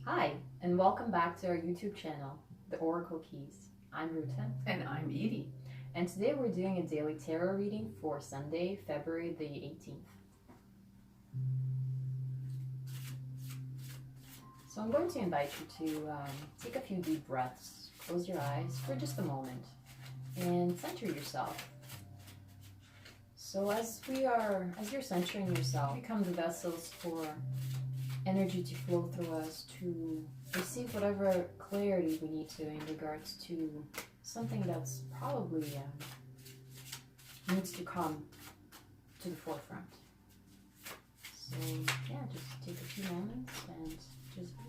Hi, and welcome back to our YouTube channel, The Oracle Keys. I'm Ruta, And I'm Edie. and today we're doing a daily tarot reading for Sunday, February the 18th. So I'm going to invite you to take a few deep breaths, close your eyes for just a moment, and center yourself. So as you're centering yourself, become the vessels for energy to flow through us to receive whatever clarity we need to in regards to something that's probably needs to come to the forefront. So yeah, just take a few moments and just be.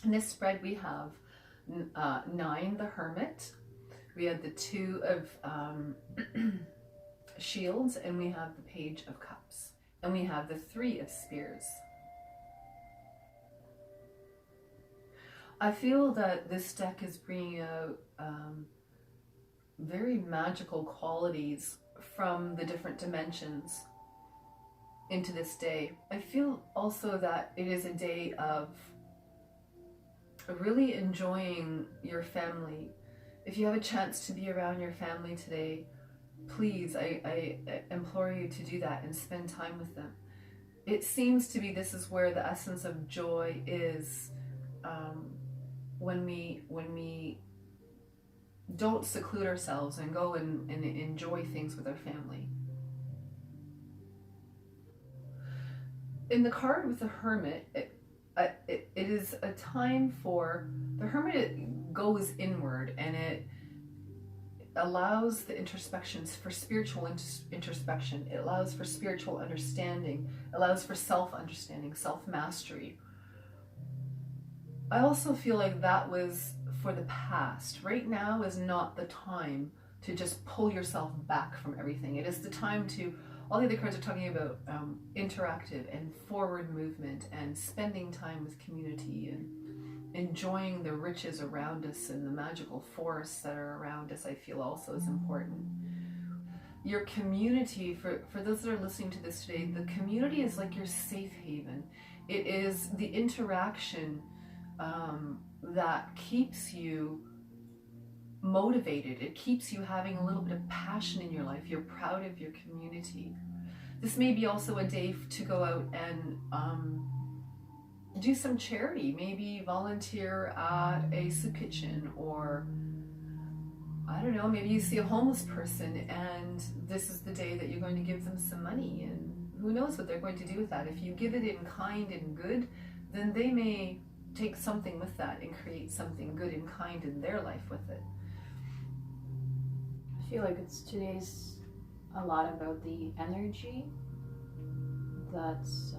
In this spread we have 9, the Hermit. We have the 2 of Shields, and we have the Page of Cups. And we have the 3 of Spears. I feel that this deck is bringing out very magical qualities from the different dimensions into this day. I feel also that it is a day of really enjoying your family. If you have a chance to be around your family today, please, I implore you to do that and spend time with them. It seems to be this is where the essence of joy is, when we don't seclude ourselves and go and enjoy things with our family. In the card with the Hermit, it is a time for the Hermit. It goes inward and it allows the introspections for spiritual introspection. It allows for spiritual understanding, allows for self-understanding, self-mastery. I also feel like that was for the past. Right now is not the time to just pull yourself back from everything. It is the time to, all the other cards are talking about interactive and forward movement and spending time with community and enjoying the riches around us and the magical forests that are around us. I feel also is important. Your community, for those that are listening to this today, the community is like your safe haven. It is the interaction that keeps you motivated. It keeps you having a little bit of passion in your life. You're proud of your community. This may be also a day to go out and do some charity. Maybe volunteer at a soup kitchen, or I don't know, maybe you see a homeless person and this is the day that you're going to give them some money, and who knows what they're going to do with that. If you give it in kind and good, then they may take something with that and create something good and kind in their life with it. I feel like today's a lot about the energy that's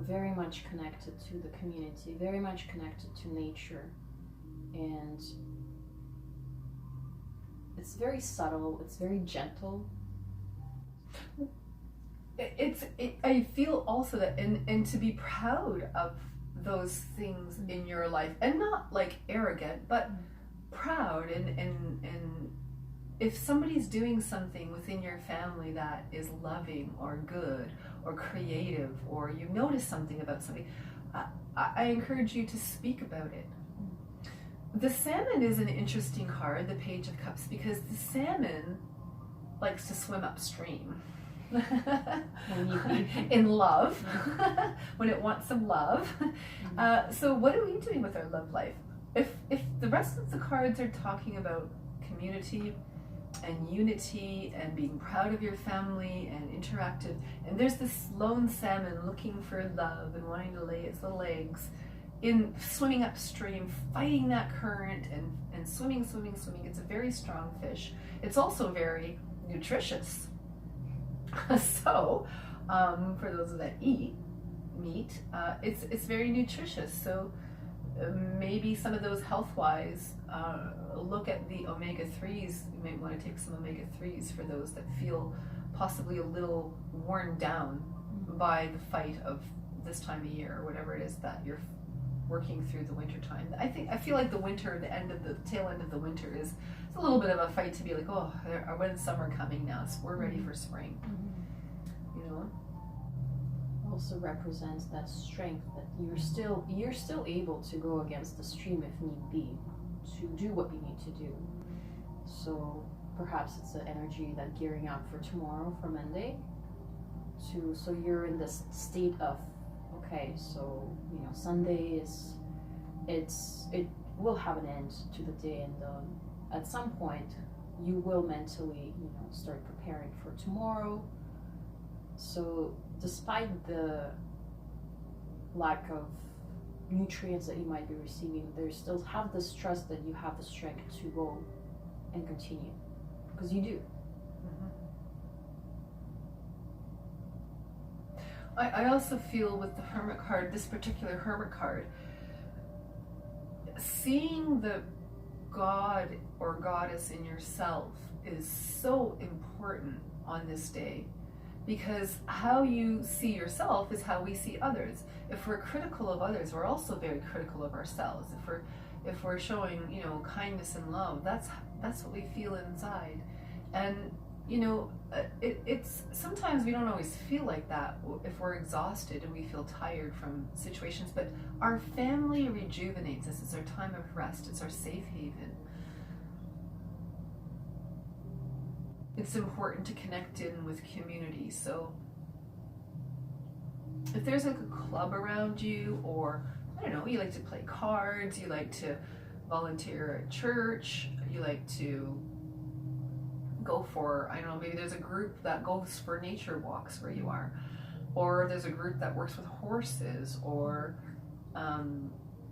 very much connected to the community, very much connected to nature, and it's very subtle, it's very gentle. I feel also that, and to be proud of those things in your life, and not like arrogant, but proud, and if somebody's doing something within your family that is loving or good or creative, or you notice something about something, I encourage you to speak about it. The salmon is an interesting card, the Page of Cups, because the salmon likes to swim upstream. In love, when it wants some love. So what are we doing with our love life? If the rest of the cards are talking about community and unity and being proud of your family and interactive, and there's this lone salmon looking for love and wanting to lay its little eggs in swimming upstream, fighting that current and swimming. It's a very strong fish. It's also very nutritious. So for those that eat, meat. It's very nutritious, so maybe some of those health-wise, look at the omega-3s. You might want to take some omega-3s for those that feel possibly a little worn down by the fight of this time of year, or whatever it is that you're working through the winter time. I feel like the winter, the tail end of the winter is it's a little bit of a fight to be like, oh, when's summer coming now? So we're ready for spring. You know. Also represents that strength that you're still able to go against the stream if need be, to do what you need to do. So perhaps it's the energy that gearing up for tomorrow, for Monday. So you're in this state of, okay, so Sunday it will have an end to the day, and at some point you will mentally start preparing for tomorrow. So despite the lack of nutrients that you might be receiving, there still have this trust that you have the strength to go and continue, because you do. I also feel with the Hermit card, this particular Hermit card, seeing the God or Goddess in yourself is so important on this day, because how you see yourself is how we see others. If we're critical of others, we're also very critical of ourselves. If we're showing kindness and love, that's what we feel inside. And it's sometimes we don't always feel like that if we're exhausted and we feel tired from situations, but our family rejuvenates us. It's our time of rest. It's our safe haven. It's important to connect in with community. So if there's like a club around you, or I don't know, you like to play cards, you like to volunteer at church, you like to go for, I don't know, maybe there's a group that goes for nature walks where you are, or there's a group that works with horses, or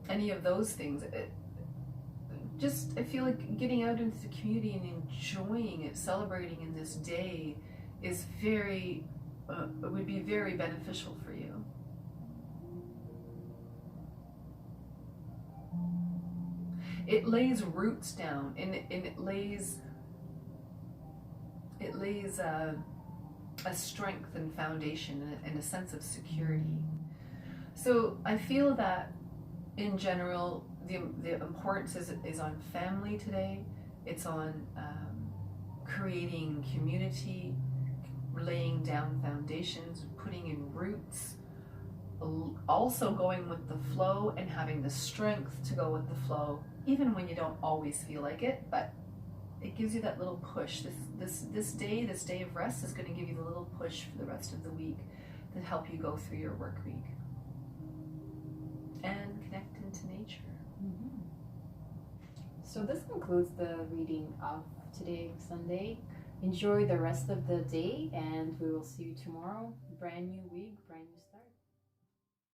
any of those things. I feel like getting out into the community and enjoying it, celebrating in this day is would be very beneficial for you. It lays roots down, and it lays a strength and foundation and a sense of security. So I feel that in general the importance is on family today. It's on creating community, laying down foundations, putting in roots, also going with the flow and having the strength to go with the flow even when you don't always feel like it, but it gives you that little push. This day of rest is going to give you the little push for the rest of the week that help you go through your work week and connect into nature. So this concludes the reading of today, Sunday. Enjoy the rest of the day, and we will see you tomorrow. Brand new week, brand new